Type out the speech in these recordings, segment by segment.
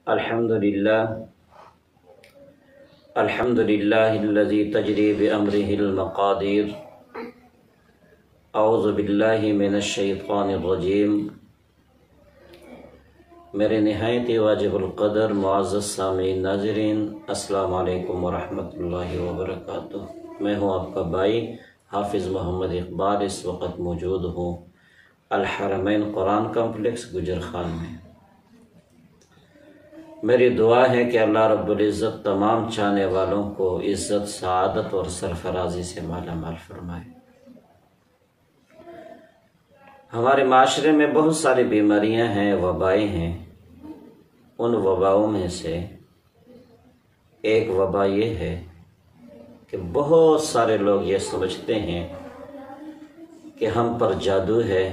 الحمد للہ الذی تجری بامرہ المقادیر اعوذ باللہ من الشیطان الرجیم۔ میرے نہایت واجب القدر معزز سامعین ناظرین، السلام علیکم ورحمۃ اللہ وبرکاتہ۔ میں ہوں آپ کا بھائی حافظ محمد اقبال، اس وقت موجود ہوں الحرمین قرآن کمپلیکس گجر خان میں۔ میری دعا ہے کہ اللہ رب العزت تمام چاہنے والوں کو عزت، سعادت اور سرفرازی سے مالا مال فرمائے۔ ہمارے معاشرے میں بہت ساری بیماریاں ہیں، وبائیں ہیں۔ ان وباؤں میں سے ایک وبا یہ ہے کہ بہت سارے لوگ یہ سمجھتے ہیں کہ ہم پر جادو ہے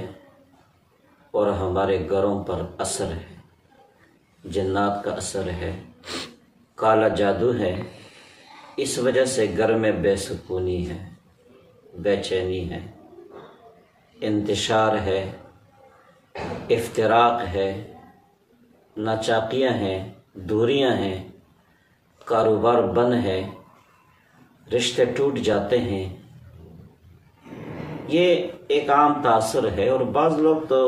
اور ہمارے گھروں پر اثر ہے، جنات کا اثر ہے، کالا جادو ہے، اس وجہ سے گھر میں بے سکونی ہے، بے چینی ہے، انتشار ہے، افتراق ہے، ناچاقیاں ہیں، دوریاں ہیں، کاروبار بند ہے، رشتے ٹوٹ جاتے ہیں۔ یہ ایک عام تاثر ہے، اور بعض لوگ تو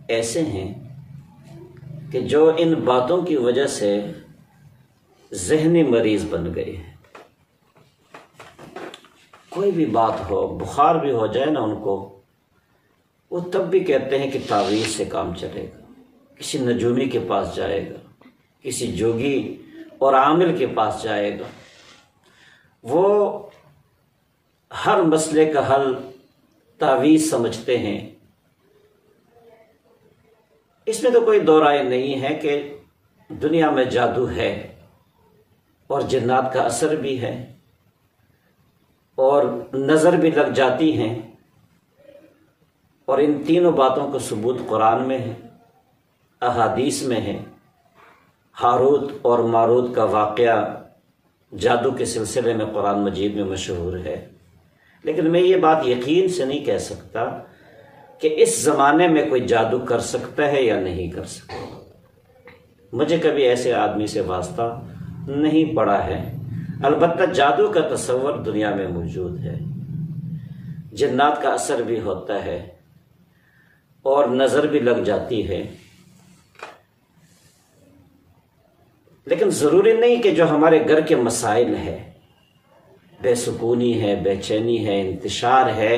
ایسے ہیں کہ جو ان باتوں کی وجہ سے ذہنی مریض بن گئے ہیں۔ کوئی بھی بات ہو، بخار بھی ہو جائے نا ان کو، وہ تب بھی کہتے ہیں کہ تعویذ سے کام چلے گا، کسی نجومی کے پاس جائے گا، کسی جوگی اور عامل کے پاس جائے گا۔ وہ ہر مسئلے کا حل تعویذ سمجھتے ہیں۔ اس میں تو کوئی دو رائے نہیں ہے کہ دنیا میں جادو ہے اور جنات کا اثر بھی ہے اور نظر بھی لگ جاتی ہیں، اور ان تینوں باتوں کو ثبوت قرآن میں ہے، احادیث میں ہے۔ ہاروت اور ماروت کا واقعہ جادو کے سلسلے میں قرآن مجید میں مشہور ہے، لیکن میں یہ بات یقین سے نہیں کہہ سکتا کہ اس زمانے میں کوئی جادو کر سکتا ہے یا نہیں کر سکتا۔ مجھے کبھی ایسے آدمی سے واسطہ نہیں پڑا ہے، البتہ جادو کا تصور دنیا میں موجود ہے، جنات کا اثر بھی ہوتا ہے اور نظر بھی لگ جاتی ہے۔ لیکن ضروری نہیں کہ جو ہمارے گھر کے مسائل ہے، بے سکونی ہے، بے چینی ہے، انتشار ہے،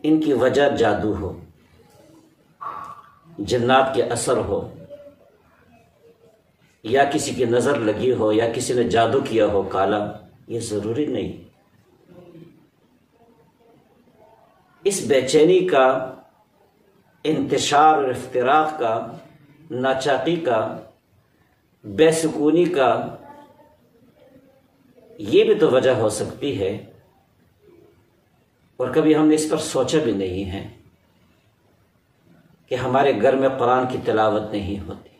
ان کی وجہ جادو ہو، جنات کے اثر ہو، یا کسی کی نظر لگی ہو، یا کسی نے جادو کیا ہو کالا۔ یہ ضروری نہیں۔ اس بے چینی کا، انتشار اور افتراق کا، ناچاقی کا، بے سکونی کا، یہ بھی تو وجہ ہو سکتی ہے، اور کبھی ہم نے اس پر سوچا بھی نہیں ہے کہ ہمارے گھر میں قرآن کی تلاوت نہیں ہوتی،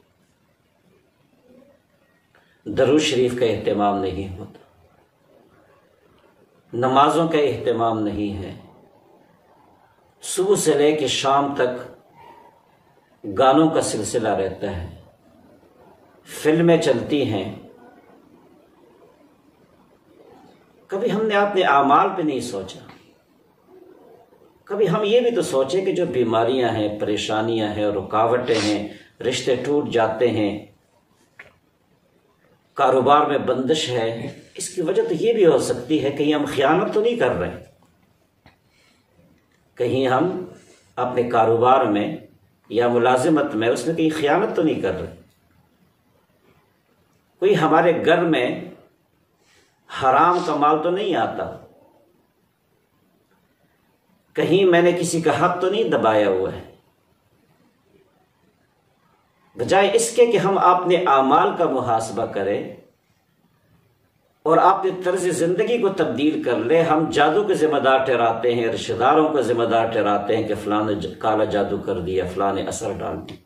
درود شریف کا اہتمام نہیں ہوتا، نمازوں کا اہتمام نہیں ہے، صبح سے لے کے شام تک گانوں کا سلسلہ رہتا ہے، فلمیں چلتی ہیں۔ کبھی ہم نے اپنے اعمال پہ نہیں سوچا۔ کبھی ہم یہ بھی تو سوچیں کہ جو بیماریاں ہیں، پریشانیاں ہیں، رکاوٹیں ہیں، رشتے ٹوٹ جاتے ہیں، کاروبار میں بندش ہے، اس کی وجہ تو یہ بھی ہو سکتی ہے کہیں ہم خیانت تو نہیں کر رہے، کہیں ہم اپنے کاروبار میں یا ملازمت میں اس میں کہیں خیانت تو نہیں کر رہے، کوئی ہمارے گھر میں حرام کا مال تو نہیں آتا، کہیں میں نے کسی کا حق تو نہیں دبایا ہوا ہے۔ بجائے اس کے کہ ہم اپنے اعمال کا محاسبہ کریں اور اپنے طرز زندگی کو تبدیل کر لیں، ہم جادو کے ذمہ دار ٹھہراتے ہیں، رشتہ داروں کو ذمہ دار ٹھہراتے ہیں کہ فلاں نے کالا جادو کر دیا، فلاں نے اثر ڈال دیا۔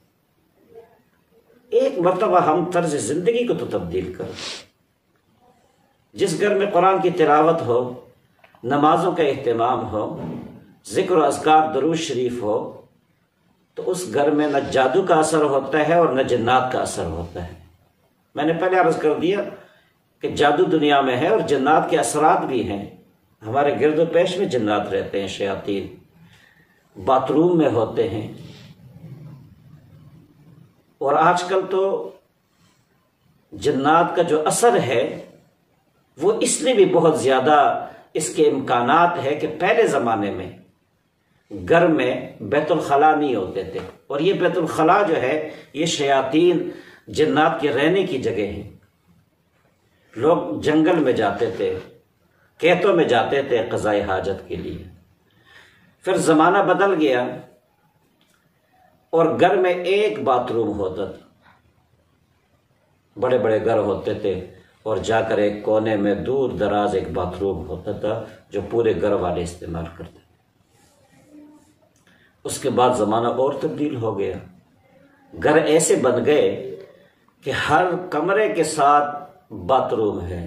ایک مرتبہ ہم طرز زندگی کو تو تبدیل کریں۔ جس گھر میں قرآن کی تلاوت ہو، نمازوں کا اہتمام ہو، ذکر و اذکار، درود شریف ہو، تو اس گھر میں نہ جادو کا اثر ہوتا ہے اور نہ جنات کا اثر ہوتا ہے۔ میں نے پہلے عرض کر دیا کہ جادو دنیا میں ہے اور جنات کے اثرات بھی ہیں، ہمارے گرد و پیش میں جنات رہتے ہیں، شیاطین باتھ روم میں ہوتے ہیں، اور آج کل تو جنات کا جو اثر ہے وہ اس لیے بھی بہت زیادہ اس کے امکانات ہے کہ پہلے زمانے میں گھر میں بیت الخلاء نہیں ہوتے تھے، اور یہ بیت الخلاء جو ہے یہ شیاطین جنات کے رہنے کی جگہ ہیں۔ لوگ جنگل میں جاتے تھے، کھیتوں میں جاتے تھے قضاء حاجت کے لیے۔ پھر زمانہ بدل گیا اور گھر میں ایک باتھ روم ہوتا تھا، بڑے بڑے گھر ہوتے تھے اور جا کر ایک کونے میں دور دراز ایک باتھ روم ہوتا تھا جو پورے گھر والے استعمال کرتے تھے۔ اس کے بعد زمانہ اور تبدیل ہو گیا، گھر ایسے بن گئے کہ ہر کمرے کے ساتھ باتھ روم ہے۔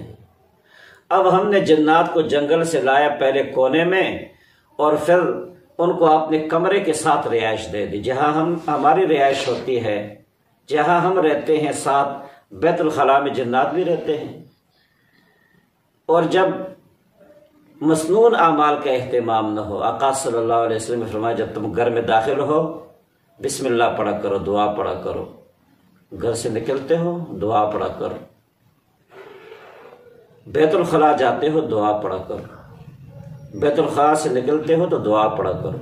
اب ہم نے جنات کو جنگل سے لایا پہلے کونے میں، اور پھر ان کو اپنے کمرے کے ساتھ رہائش دے دی، جہاں ہماری رہائش ہوتی ہے، جہاں ہم رہتے ہیں، ساتھ بیت الخلاء میں جنات بھی رہتے ہیں۔ اور جب مسنون اعمال کا اہتمام نہ ہو، آقا صلی اللہ علیہ وسلم نے فرمایا جب تم گھر میں داخل ہو بسم اللہ پڑھا کرو، دعا پڑھا کرو، گھر سے نکلتے ہو دعا پڑھا کرو، بیت الخلاء جاتے ہو دعا پڑھا کرو، بیت الخلاء سے نکلتے ہو تو دعا پڑھا کرو۔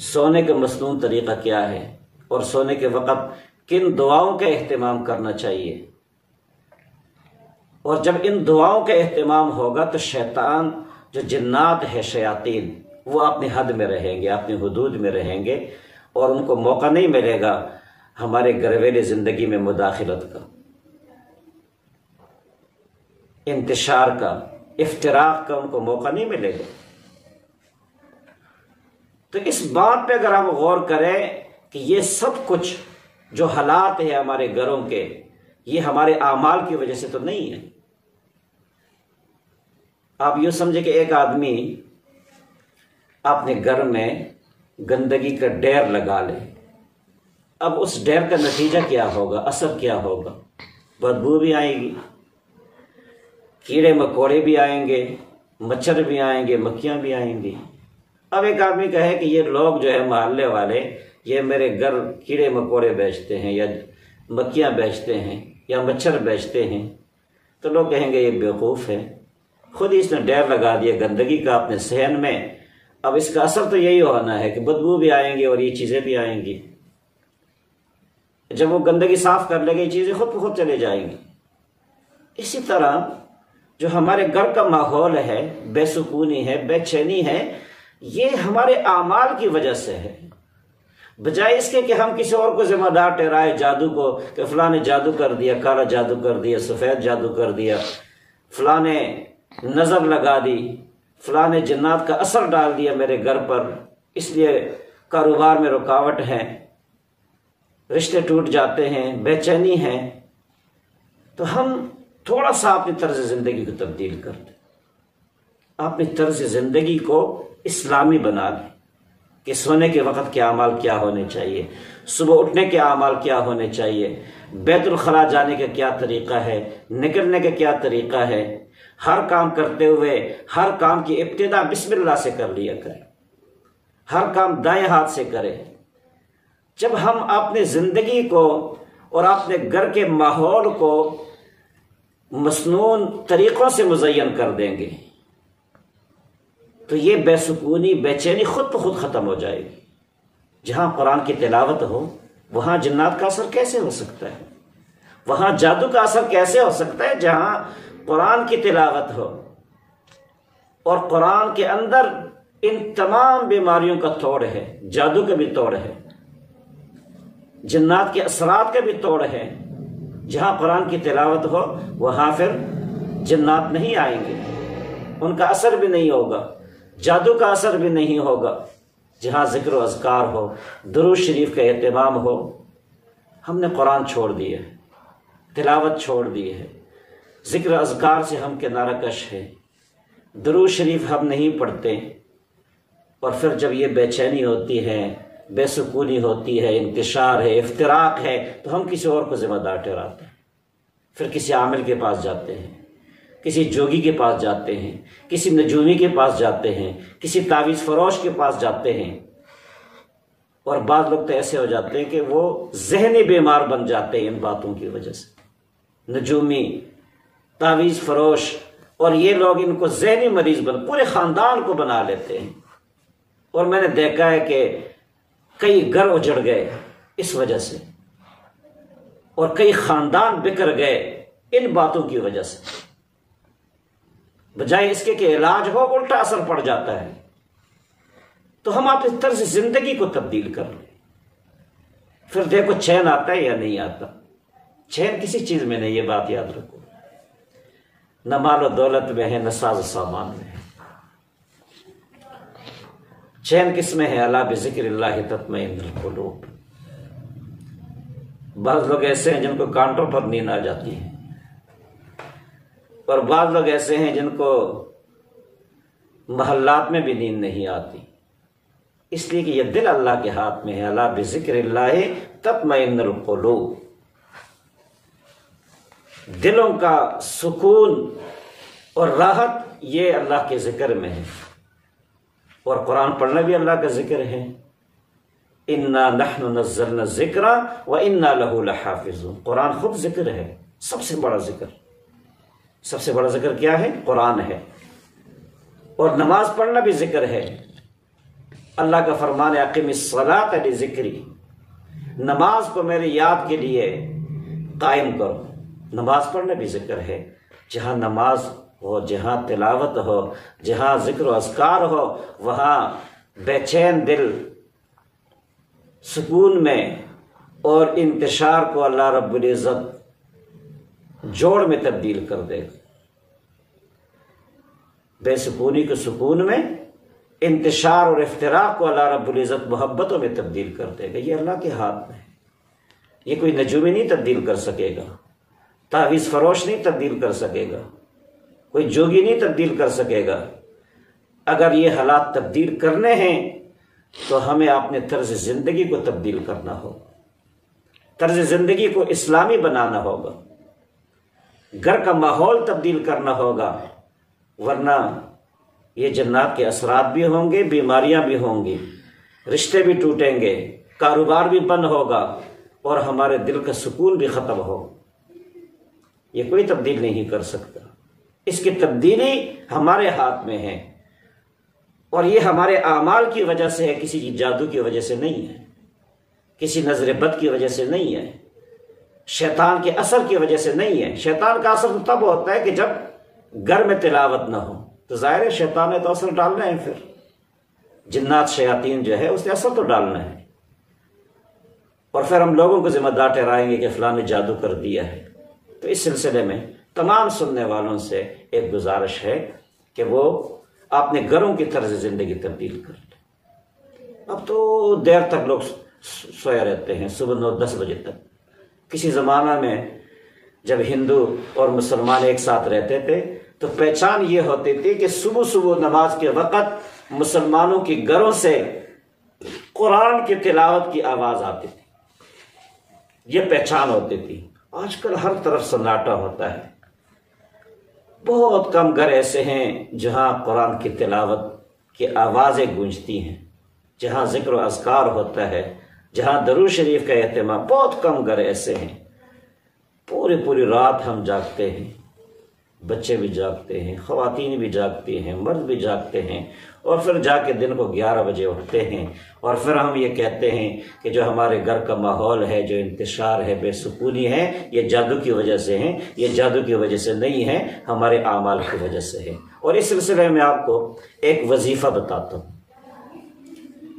سونے کا مسنون طریقہ کیا ہے اور سونے کے وقت کن دعاؤں کا اہتمام کرنا چاہیے، اور جب ان دعاؤں کا اہتمام ہوگا تو شیطان جو جنات ہے شیاطین وہ اپنی حد میں رہیں گے، اپنی حدود میں رہیں گے، اور ان کو موقع نہیں ملے گا ہمارے گھریلو زندگی میں مداخلت کا، انتشار کا، افتراق کا ان کو موقع نہیں ملے گا۔ تو اس بات پہ اگر ہم غور کریں کہ یہ سب کچھ جو حالات ہیں ہمارے گھروں کے، یہ ہمارے اعمال کی وجہ سے تو نہیں ہے۔ آپ یوں سمجھے کہ ایک آدمی اپنے گھر میں گندگی کا ڈھیر لگا لے، اب اس ڈھیر کا نتیجہ کیا ہوگا، اثر کیا ہوگا؟ بدبو بھی آئے گی، کیڑے مکوڑے بھی آئیں گے، مچھر بھی آئیں گے، مکھیاں بھی آئیں گی۔ اب ایک آدمی کہے کہ یہ لوگ جو ہے محلے والے یہ میرے گھر کیڑے مکوڑے بیچتے ہیں یا مکھیاں بیچتے ہیں یا مچھر بیچتے ہیں، تو لوگ کہیں گے یہ بیوقوف ہے، خود ہی اس نے ڈیر لگا دیا گندگی کا اپنے صحن میں، اب اس کا اثر تو یہی ہونا ہے کہ بدبو بھی آئیں گی اور یہ چیزیں بھی آئیں گی۔ جب وہ گندگی صاف کر لے گی یہ چیزیں خود بخود چلے جائیں گی۔ اسی طرح جو ہمارے گھر کا ماحول ہے، بے سکونی ہے، بے چینی ہے، یہ ہمارے اعمال کی وجہ سے ہے، بجائے اس کے کہ ہم کسی اور کو ذمہ دار ٹھہرائے جادو کو، کہ فلاں نے جادو کر دیا، کالا جادو کر دیا، سفید جادو کر دیا، فلاں نے نظر لگا دی، فلاں نے جنات کا اثر ڈال دیا میرے گھر پر، اس لیے کاروبار میں رکاوٹ ہے، رشتے ٹوٹ جاتے ہیں، بے چینی ہے۔ تو ہم تھوڑا سا اپنی طرز زندگی کو تبدیل کر دیں، اپنی طرز زندگی کو اسلامی بنا لیں کہ سونے کے وقت کے اعمال کیا ہونے چاہیے، صبح اٹھنے کے اعمال کیا ہونے چاہیے، بیت الخلاء جانے کا کیا طریقہ ہے، نکلنے کا کیا طریقہ ہے، ہر کام کرتے ہوئے ہر کام کی ابتدا بسم اللہ سے کر لیا کریں، ہر کام دائیں ہاتھ سے کریں۔ جب ہم اپنی زندگی کو اور اپنے گھر کے ماحول کو مسنون طریقوں سے مزین کر دیں گے تو یہ بے سکونی، بے چینی خود بخود ختم ہو جائے گی۔ جہاں قرآن کی تلاوت ہو وہاں جنات کا اثر کیسے ہو سکتا ہے؟ وہاں جادو کا اثر کیسے ہو سکتا ہے جہاں قرآن کی تلاوت ہو؟ اور قرآن کے اندر ان تمام بیماریوں کا توڑ ہے، جادو کا بھی توڑ ہے، جنات کے اثرات کا بھی توڑ ہے۔ جہاں قرآن کی تلاوت ہو وہاں پھر جنات نہیں آئیں گے، ان کا اثر بھی نہیں ہوگا، جادو کا اثر بھی نہیں ہوگا۔ جہاں ذکر و اذکار ہو، درود شریف کا اہتمام ہو، ہم نے قرآن چھوڑ دیے، تلاوت چھوڑ دی ہے، ذکر اذکار سے ہم کنارہ کش ہے، درود شریف ہم نہیں پڑھتے، اور پھر جب یہ بے چینی ہوتی ہے، بے سکونی ہوتی ہے، انتشار ہے، افتراق ہے، تو ہم کسی اور کو ذمہ دار ٹھہراتے ہیں، پھر کسی عامل کے پاس جاتے ہیں، کسی جوگی کے پاس جاتے ہیں، کسی نجومی کے پاس جاتے ہیں، کسی تعویذ فروش کے پاس جاتے ہیں، اور بعض لوگ تو ایسے ہو جاتے ہیں کہ وہ ذہنی بیمار بن جاتے ہیں ان باتوں کی وجہ سے، نجومی، تعویذ فروش، اور یہ لوگ ان کو ذہنی مریض پورے خاندان کو بنا لیتے ہیں، اور میں نے دیکھا ہے کہ کئی گھر اجڑ گئے اس وجہ سے، اور کئی خاندان بکھر گئے ان باتوں کی وجہ سے، بجائے اس کے کہ علاج ہو الٹا اثر پڑ جاتا ہے۔ تو ہم آپ اس طرز زندگی کو تبدیل کر لیں، پھر دیکھو چین آتا ہے یا نہیں آتا۔ چین کسی چیز میں نہیں، یہ بات یاد رکھو، نہ مال و دولت میں ہے، نہ ساز و سامان میں ہے۔ چین کس میں ہے؟ الا بذکر اللہ تطمئن القلوب۔ بعض لوگ ایسے ہیں جن کو کانٹوں پر نیند آ جاتی ہے، اور بعض لوگ ایسے ہیں جن کو محلات میں بھی نیند نہیں آتی، اس لیے کہ یہ دل اللہ کے ہاتھ میں ہے۔ الا بذکر اللہ تطمئن القلوب، دلوں کا سکون اور راحت یہ اللہ کے ذکر میں ہے، اور قرآن پڑھنا بھی اللہ کا ذکر ہے۔ انا نحن نزلنا الذکر وانا له لحافظون، قرآن خود ذکر ہے، سب سے بڑا ذکر، سب سے بڑا ذکر کیا ہے؟ قرآن ہے۔ اور نماز پڑھنا بھی ذکر ہے، اللہ کا فرمان ہے اقم الصلاۃ لذکری، نماز کو میرے یاد کے لیے قائم کرو۔ نماز پڑھنا بھی ذکر ہے، جہاں نماز ہو، جہاں تلاوت ہو، جہاں ذکر و اذکار ہو، وہاں بے چین دل سکون میں اور انتشار کو اللہ رب العزت جوڑ میں تبدیل کر دے گا، بے سکونی کو سکون میں، انتشار اور افتراق کو اللہ رب العزت محبتوں میں تبدیل کر دے گا۔ یہ اللہ کے ہاتھ میں ہے، یہ کوئی نجومی نہیں تبدیل کر سکے گا، تعویذ فروش نہیں تبدیل کر سکے گا، کوئی جوگی نہیں تبدیل کر سکے گا۔ اگر یہ حالات تبدیل کرنے ہیں تو ہمیں اپنے طرز زندگی کو تبدیل کرنا ہوگا، طرز زندگی کو اسلامی بنانا ہوگا، گھر کا ماحول تبدیل کرنا ہوگا، ورنہ یہ جنات کے اثرات بھی ہوں گے، بیماریاں بھی ہوں گی، رشتے بھی ٹوٹیں گے، کاروبار بھی بند ہوگا، اور ہمارے دل کا سکون بھی ختم ہوگا۔ یہ کوئی تبدیل نہیں کر سکتا، اس کی تبدیلی ہمارے ہاتھ میں ہے، اور یہ ہمارے اعمال کی وجہ سے ہے، کسی جادو کی وجہ سے نہیں ہے، کسی نظر بد کی وجہ سے نہیں ہے، شیطان کے اثر کی وجہ سے نہیں ہے۔ شیطان کا اثر تب ہوتا ہے کہ جب گھر میں تلاوت نہ ہو، تو ظاہر ہے شیطان نے تو اثر ڈالنا ہے، پھر جنات شیاطین جو ہے اس نے اثر تو ڈالنا ہے، اور پھر ہم لوگوں کو ذمہ دار ٹھہرائیں گے کہ فلاں نے جادو کر دیا ہے۔ تو اس سلسلے میں تمام سننے والوں سے ایک گزارش ہے کہ وہ اپنے گھروں کی طرز زندگی تبدیل کر لیں۔ اب تو دیر تک لوگ سوئے رہتے ہیں، صبح 9-10 بجے تک۔ کسی زمانہ میں جب ہندو اور مسلمان ایک ساتھ رہتے تھے تو پہچان یہ ہوتی تھی کہ صبح صبح نماز کے وقت مسلمانوں کے گھروں سے قرآن کی تلاوت کی آواز آتی تھی، یہ پہچان ہوتی تھی۔ آج کل ہر طرف سناٹا ہوتا ہے، بہت کم گھر ایسے ہیں جہاں قرآن کی تلاوت کی آوازیں گونجتی ہیں، جہاں ذکر و اذکار ہوتا ہے، جہاں درود شریف کا اہتمام، بہت کم گھر ایسے ہیں۔ پوری رات ہم جاگتے ہیں، بچے بھی جاگتے ہیں، خواتین بھی جاگتی ہیں، مرد بھی جاگتے ہیں، اور پھر جا کے دن کو 11 بجے اٹھتے ہیں، اور پھر ہم یہ کہتے ہیں کہ جو ہمارے گھر کا ماحول ہے، جو انتشار ہے، بے سکونی ہے، یہ جادو کی وجہ سے ہے۔ یہ جادو کی وجہ سے نہیں ہے، ہمارے اعمال کی وجہ سے ہے۔ اور اس سلسلے میں آپ کو ایک وظیفہ بتاتا ہوں۔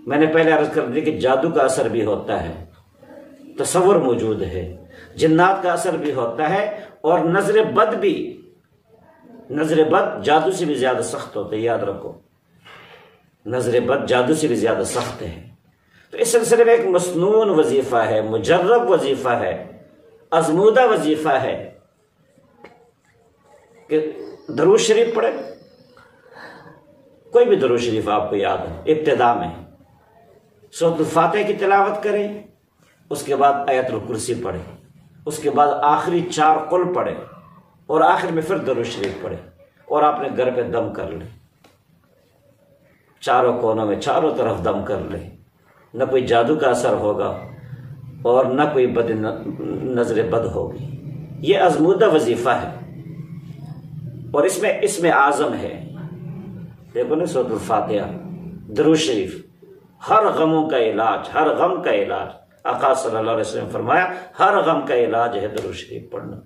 میں نے پہلے عرض کر دی کہ جادو کا اثر بھی ہوتا ہے، تصور موجود ہے، جنات کا اثر بھی ہوتا ہے، اور نظر بد بھی، نظر بد جادو سے بھی زیادہ سخت ہوتا ہے، یاد رکھو، نظر بد جادو سے بھی زیادہ سخت ہے۔ تو اس سلسلے میں ایک مسنون وظیفہ ہے، مجرب وظیفہ ہے، آزمودہ وظیفہ ہے کہ درود شریف پڑھے، کوئی بھی درود شریف آپ کو یاد ہے، ابتدا میں سورۃ الفاتحہ کی تلاوت کریں، اس کے بعد آیت الکرسی پڑھیں، اس کے بعد آخری 4 قل پڑھیں، اور آخر میں پھر درود شریف پڑھیں، اور آپ نے گھر پہ دم کر لیں، چاروں کونوں میں چاروں طرف دم کر لیں، نہ کوئی جادو کا اثر ہوگا اور نہ کوئی نظر بد ہوگی۔ یہ ازمودہ وظیفہ ہے، اور اس میں اعظم ہے، دیکھو نا سورۃ الفاتحہ، درود شریف، ہر غموں کا علاج، ہر غم کا علاج۔ آقا صلی اللہ علیہ وسلم فرمایا ہر غم کا علاج ہے درود شریف پڑھنا،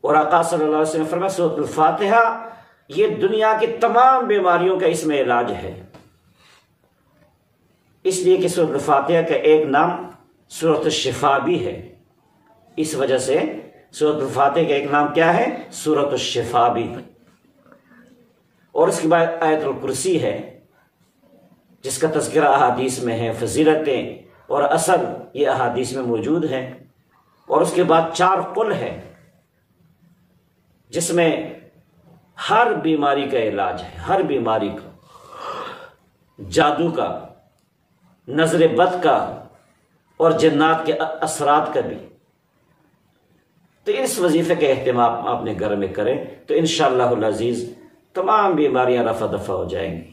اور آقا صلی اللہ علیہ وسلم فرمایا سورۃ الفاتحہ یہ دنیا کی تمام بیماریوں کا اس میں علاج ہے، اس لیے کہ سورۃ الفاتحہ کا ایک نام سورۃ الشفا بھی ہے، اس وجہ سے سورۃ الفاتحہ کا ایک نام کیا ہے؟ سورۃ الشفا بھی۔ اور اس کے بعد آیت الکرسی ہے، جس کا تذکرہ احادیث میں ہے، فضیلتیں اور اثر یہ احادیث میں موجود ہیں۔ اور اس کے بعد 4 قل ہے، جس میں ہر بیماری کا علاج ہے، ہر بیماری کا، جادو کا، نظر بد کا، اور جنات کے اثرات کا بھی۔ تو اس وظیفے کا اہتمام آپ نے گھر میں کریں تو انشاءاللہ العزیز تمام بیماریاں رفع دفع ہو جائیں گی،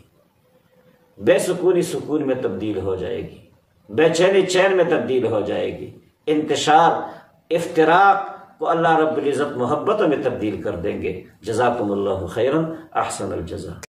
بے سکونی سکون میں تبدیل ہو جائے گی، بے چینی چین میں تبدیل ہو جائے گی، انتشار افتراق کو اللہ رب العزت محبتوں میں تبدیل کر دیں گے۔ جزاکم اللہ خیرا، احسن الجزا۔